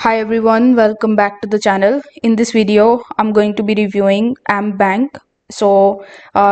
Hi everyone, welcome back to the channel. In this video, I'm going to be reviewing MBank.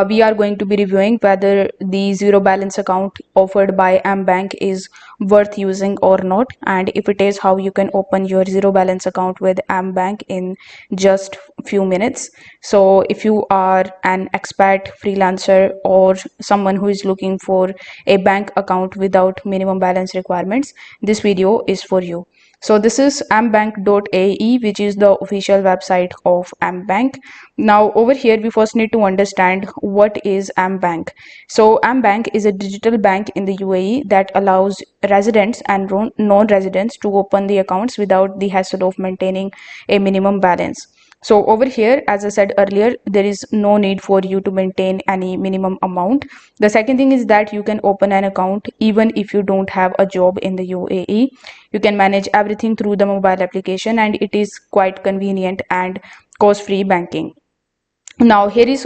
We are going to be reviewing whether the zero balance account offered by MBank is worth using or not, and if it is, how you can open your zero balance account with MBank in just few minutes. So if you are an expat, freelancer, or someone who is looking for a bank account without minimum balance requirements, this video is for you. So this is mbank.ae, which is the official website of MBank. Now over here, we first need to understand what is MBank. So MBank is a digital bank in the UAE that allows residents and non-residents to open the accounts without the hassle of maintaining a minimum balance. So over here, as I said earlier, there is no need for you to maintain any minimum amount. The second thing is that you can open an account even if you don't have a job in the UAE. You can manage everything through the mobile application, and it is quite convenient and cost-free banking. Now here is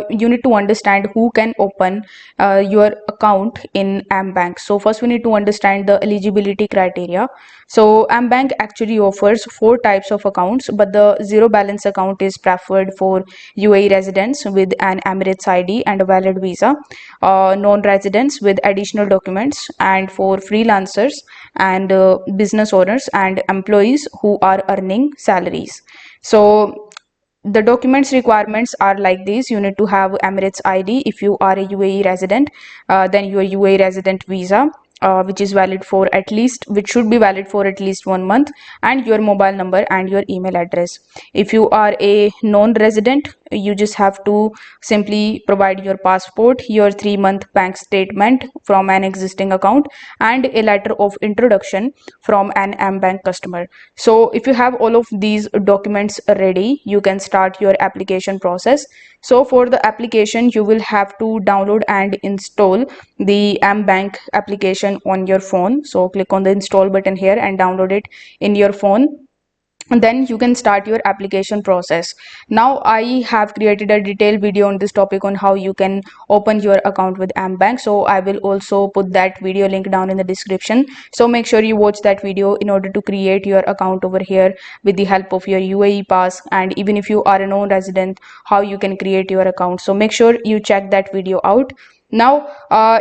you need to understand who can open your account in MBank. So first we need to understand the eligibility criteria. So MBank actually offers four types of accounts, but the zero balance account is preferred for UAE residents with an Emirates ID and a valid visa, non-residents with additional documents, and for freelancers and business owners and employees who are earning salaries. So the documents requirements are like this. You need to have Emirates ID if you are a UAE resident, then your UAE resident visa, which should be valid for at least 1 month, and your mobile number and your email address. If you are a non-resident, you just have to simply provide your passport, your 3-month bank statement from an existing account, and a letter of introduction from an MBank customer. So if you have all of these documents ready, you can start your application process. So for the application, you will have to download and install the MBank application on your phone. So click on the install button here and download it in your phone, and then you can start your application process. Now I have created a detailed video on this topic on how you can open your account with MBank, so I will also put that video link down in the description. So make sure you watch that video in order to create your account over here with the help of your UAE pass, and even if you are a non-resident, how you can create your account. So make sure you check that video out. Now,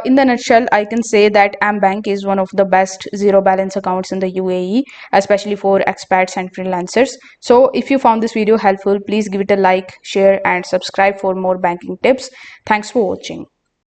in the nutshell, I can say that MBank is one of the best zero balance accounts in the UAE, especially for expats and freelancers. So if you found this video helpful, please give it a like, share, and subscribe for more banking tips. Thanks for watching.